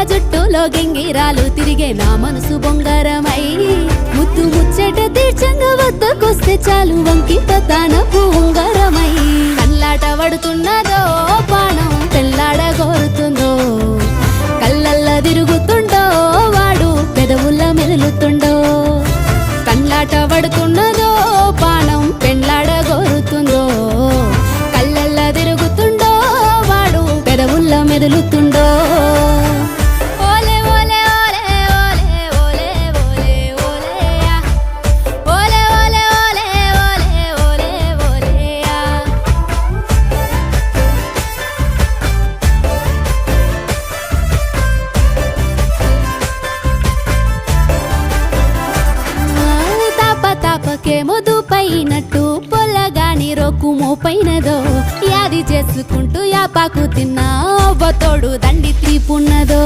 జుట్టులో గెంగిరాలు తిరిగే నా మనసు బొంగరమై ముద్దు ముచ్చట తీర్చంగా వద్దకొస్తే చాలు వంకి పతానపు ఉంగరమై కల్లాట పడుతున్నదో పానం తెల్లాడ కోరుతుందో కళ్ళల్లా తిరుగుతుండో వాడు పెదవుల్ల మెదులుతుండో కళ్ళాట పడుతున్నదో పానం పెళ్ళాడ కోరుతుందో కళ్ళల్లా తిరుగుతుండో వాడు పెదవుల్ల మెదులుతుండో ఓలే ఓలే ఓలే ఓలే ఓలే ఓలే ఓలే ఓలే ఓలే ఓలే ఓలే తాపకేమో దూపైనట్టు పొల్లగాని రొక్కు మోపైనదో యాది చేసుకుంటూ యాపాకు తిన్నా అవ్వతోడు దండి తీపున్నదో